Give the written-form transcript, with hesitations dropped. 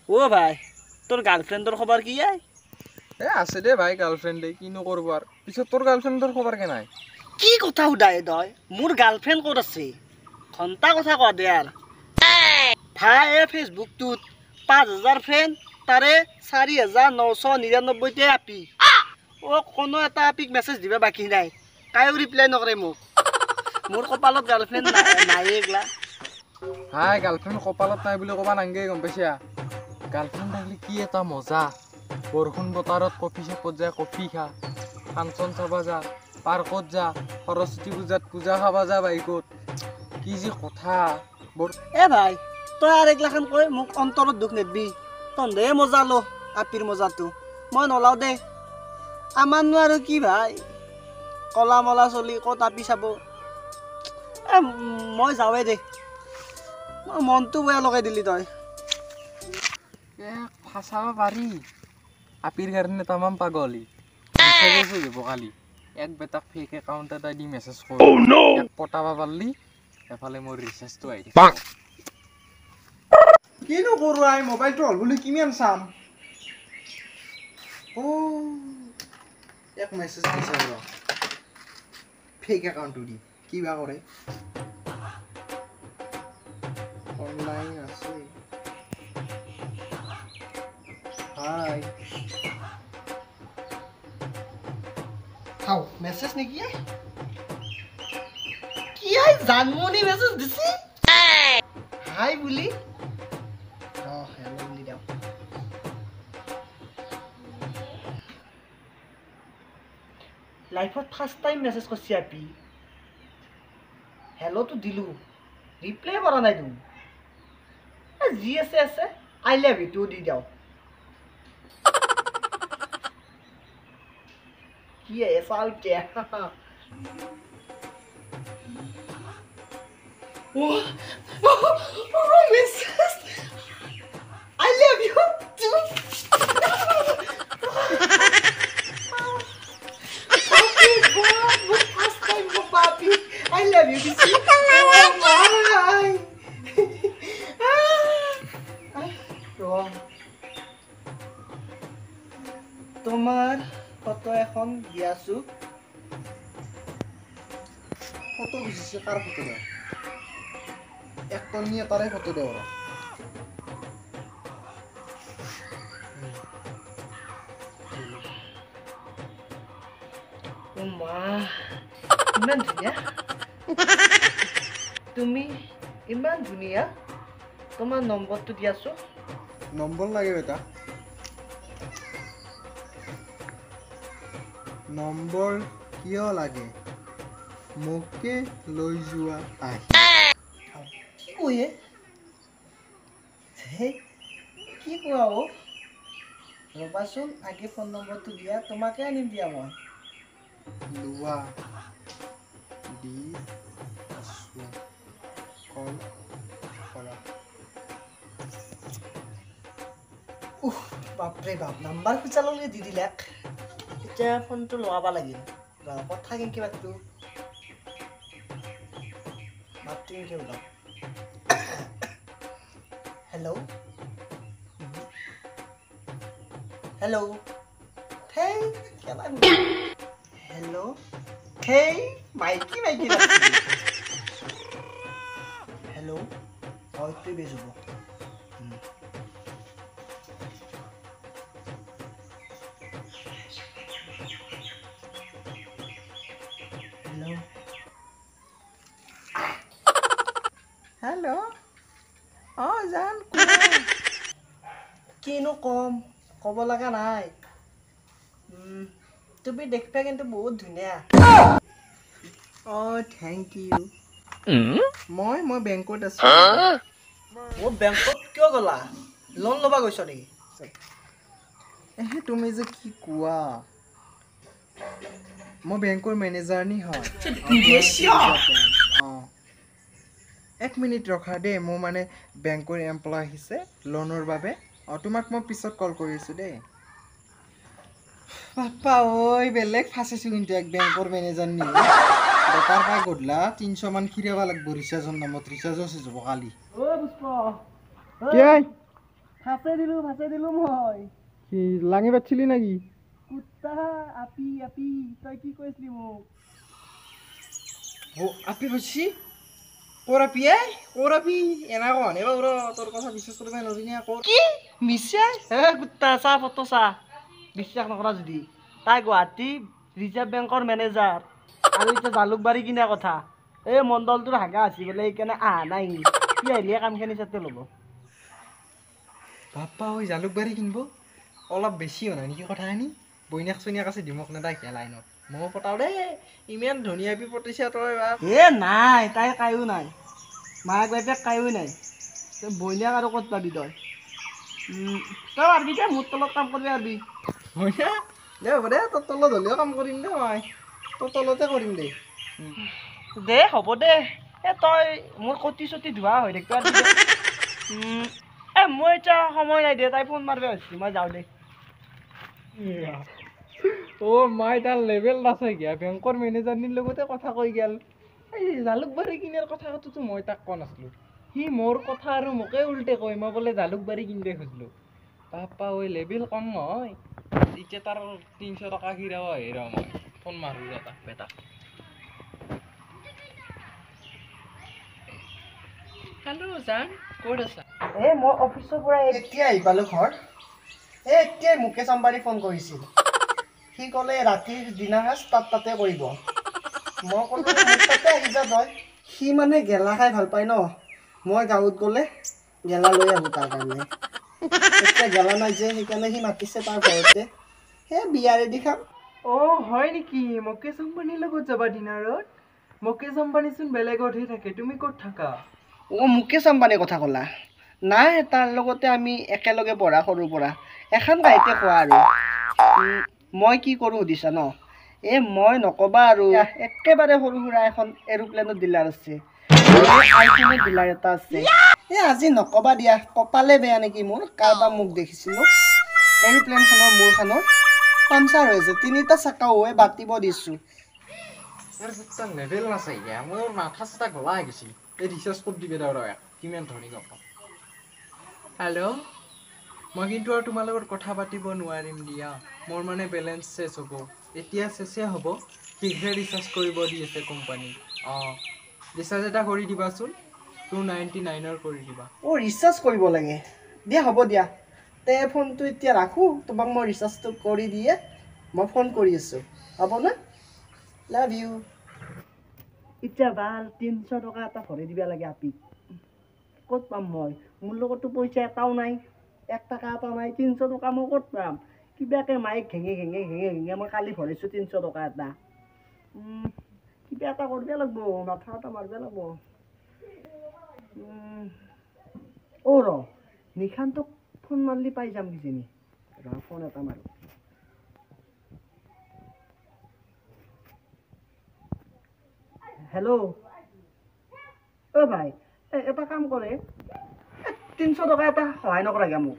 ও ভাই তোর গার্লফ্রেন্ডর খবর কি আই আছে দে ভাই গার্লফ্রেন্ডে কিনো করবো আর পিছত তোর গাৰ্লফ্ৰেন্ডৰ খবৰ কেনাই কি কথা উদাই দয় মোর গার্লফ্রেন্ড ক'ত আছে ঘন্টা কথা কয় দে আর ভাই এ ফেসবুকটোত 5000 ফ্রেন্ড তারে 4999 আপি ও কোনো এটা আপিক মেসেজ দিবা বাকি নাই কায়ো রিপ্লাই নকৰে মোক মোৰ কপালত গাৰ্লফ্ৰেন্ড নাই এগলা হাই গাৰ্লফ্ৰেণ্ড কপালত নাই বুলি ক'বা নাংগে গম পাইছা গাৰ্লফ্ৰেণ্ড থাকিলে কি এটা মজা বৰষুণ বতাৰত কফি শ্বপত যা কফি খা ফাংচন চাবা যা পাৰ্কত যা সৰস্বতী পূজাত পূজা খাবা যা বাইকত কি যে কথা এ ভাই তই আর এগলাখান কই মোক অন্তৰত দুখ নেদবি তন্দে মজা লো আপিৰ মজাটো মই নলাও দে আমাৰনো আৰু কি ভাই কলা মলা চলি ক'ত আপি চাব এ মই যাওঁৱে দে মনটো বেয়া লগাই দিলি তই ফাঁচাব পাৰি আপিৰ কাৰণে তামাম পাগলি যাব কালি এক বেটাক ফেক একাউণ্ট এটা দি মেছেজ কৰোঁ এক পটাব পাৰিলি এফালে মোৰ ৰিচাৰ্জটো আহি কিনো কৰোঁ আই মোবাইলটো হ'ল বুলি কিমান চাম এক মেছেজ দিছে ৰ ফেক একাউণ্টটো দি কিবা কৰে অনলাইন আছে হাই খাও মেছেজ নেকি কি আই জানমনি মেছেজ দিছি হাই বুলি হেল্ল বুলি দাও লাইফত ফার্স্ট টাইম মেসেজ করছি আপি হেল্লো তো দিলু রিপ্লাই করা নাই তুমি জি আছে আই লাভ ইউ টু দি দাও কি এসাল কে ও message I love you too I love you, Disi. তোমার ফটো এখন দিয়াছো ফটো দিছে কার ফটো দাও একটা নিয়ে তারে ফটো দাও ও মা ইমান ধুনীয়া তুমি ইমান ধুনীয়া তোমাৰ নম্বৰটো দিয়াছো নম্বৰ লাগে বেটা নম্বৰ কিয় লাগে মোকে লৈ যোৱা আহি কি কয়ে কি কোৱা অ ৰবাচোন আগে ফোন নম্বৰটো দিয়া তোমাকে আনিম দিয়া মই লোৱা দি আছো কল কৰা বাপৰে বাপ নাম্বাৰ খুচা ললে দি দিলাক এতিয়া ফোনটো লগাব লাগিল কথা কেনেকে পাতো মাতটো কেনেকে ওলাম হেল্ল' হেল্ল' হেই হেল্ল' হেই মাইকি হেল্ল' হয়তো বেজব হেল্ল' জান কিনো কম ক'ব লগা নাই তুমি দেখিবা কিন্তু বহুত ধুনীয়া থেংক ইউ মই বেংকত আছো বেংকত কিয় গলা লোন ল'বা গৈছ নেকি তুমি যে কি কোৱা মই বেংকৰ মেনেজাৰনি হয় এক মিনিট ৰখা দেই মোৰ মানে বেংকৰ এমপ্লয় আহিছে লোনৰ বাবে তোমাক মই পিছত কল কৰি আছো দেই বাপ্পা ঐ বেলেগ ফাঁচিছো কিন্তু এক বেংকৰ মেনেজাৰনি বেপাৰ পাই গধলা 300 মান খিৰাব লাগিব ৰিচাৰ্জৰ নামত ৰিচাৰ্জো শেষ হ'ব কালি ফাঁচে দিলো মই কি লাঙি পাচ্ছিলি নাকি কুত্তা আপি আপি তই কি কৈছিলি মোক ও আপি বসছি কোরাপি এনা কোন এবার ওরা তোর কথা বিশ্বাস করবে নরি না কর কি মিছা হে কুত্তা চা ফটো চা বিশ্বাস নকৰা যদি তাই গুৱাহাটী ৰিজাৰ্ভ বেংকৰ মেনেজাৰ আৰু এতিয়া জালুকবাৰী কিনা কথা এই মণ্ডলটোৰ হাগা আছে বোলে সেইকাৰণে আহা নাই কি আহিলে কামখিনি চাতে ল'ব বাপ্পা ওই জালুকবাৰী কিনব অলপ বেছি হয় নেকি কথাখিনি বইনাক চইনাক আছে দিমক নেদাই লাইনত মই পটাও দেই ইমান ধুনীয়া বি পতিছে তই বাপ এ নাই তাই কায়ো নাই মাক বাপেক কায়ো নাই তই বইনাক আৰু ক'ত পাবি তই তই পাৰবি দে মোৰ তলত কাম কৰিবি পাৰবি হয় না দে হ'ব দে তোৰ তলত হ'লেও কাম কৰিম দে মই তোৰ তলতে কৰিম দে দে হ'ব দে এ তই মোৰ কটি চটি ধোৱা হৈ থাকিব এ মই এতিয়া সময় নাই দে তাই ফোন মাৰিব হৈছে মই যাওঁ দে ও মাই তাৰ লেভেল নাচাই গিয়া বেংকৰ মেনেজাৰনিৰ লগতে কথা কৈ গেল এই জালুকবাৰী কিনাৰ কথাটোতো মই তাক কোৱা নাছিলো সি মোৰ কথা আৰু মোকে উল্টে কয় মই বোলে জালুকবাৰী কিনব খুজিলো বাপ্পা ঐ লেভেল কম নহয় এতিয়া তাৰ 300 টকা কিৰাও আহে ৰ মই ফোন মাৰো ৰ তাক বেটাক হেল্ল' জান ক'ত আছা এ মই অফিচৰ পৰা এতিয়া আহি পালোঁ ঘৰ এতিয়াই মুকেশ আম্বানী ফোন কৰিছিল সি ক'লে ৰাতিৰ ডিনাৰ সাজ তাতে কৰিব মই ক'লো তাতে আহি যা তই সি মানে গেলা খাই ভাল পায় ন মই গাঁৱত গ'লে গেলা লৈ আহোঁ তাৰ কাৰণে এতিয়া গেলা নাই যে সেইকাৰণে সি মাতিছে তাৰ ঘৰতে সেই বিয়া ৰেডি খাম অ' হয় নেকি মুকেশ আম্বানীৰ লগত যাবা ডিনাৰত মুকেশ আম্বানী চোন বেলেগতহে থাকে তুমি ক'ত থাকা অ' মুকেশ আম্বানীৰ কথা ক'লা নাই তাৰ লগতে আমি একেলগে পঢ়া সৰুৰ পৰা এখন গাড়ীতে খোৱা আৰু মই কি কৰোঁ সুধিছা ন এই মই নক'বা আৰু একেবাৰে সৰু সুৰা এখন এৰোপ্লেনৰ ডিলাৰ আছে আইফোনৰ ডিলাৰ এটা আছে এই আজি নক'বা দিয়া কপালে বেয়া নেকি মোৰ কাৰোবাৰ মোক দেখিছিলোঁ এৰোপ্লেনখনৰ মূৰখনৰ পামচাৰ হৈছে 3টা চাকাও হৈ বাতিব দিছোঁ তাৰ লেভেল নাচাই গিয়া মোৰ মাথা চাথা গলা হৈ গৈছিল এই ৰিচাৰ্জ ক'ত দিবে দাও ৰ কিমান ধনী নকওঁ হেল্ল' মই কিন্তু আৰু তোমাৰ লগত কথা পাতিব নোৱাৰিম দিয়া মোৰ মানে বেলেঞ্চ চেছ হ'ব এতিয়া চেছে হ'ব শীঘ্ৰে ৰিচাৰ্জ কৰিব দি আছে কোম্পানী অঁ ৰিচাৰ্জ এটা কৰি দিবাচোন 299ৰ কৰি দিবা অ' ৰিচাৰ্জ কৰিব লাগে দিয়া হ'ব দিয়া তে ফোনটো এতিয়া ৰাখোঁ তোমাক মই ৰিচাৰ্জটো কৰি দিয়ে মই ফোন কৰি আছোঁ হ'বনে লাভ ইউ এতিয়া ভাল 300 টকা এটা ভৰাই দিব লাগে আপি ক'ত পাম মই মোৰ লগততো পইচা এটাও নাই 1 টকা এটাও নাই 300 টকা মই ক'ত পাম কিবাকে মাইক ঘেঙে মই কালি ভৰাইছোঁ 300 টকা এটা কিবা এটা কৰিব লাগিব মাথা এটা মাৰিব লাগিব অ' ৰ নিশান্তক ফোন মাৰিলে পাই যাম কিজানি ৰ ফোন এটা মাৰোঁ হেল্ল' অ' ভাই এটা কাম কৰে 300 টকা এটা সহায় নকৰাগে মোক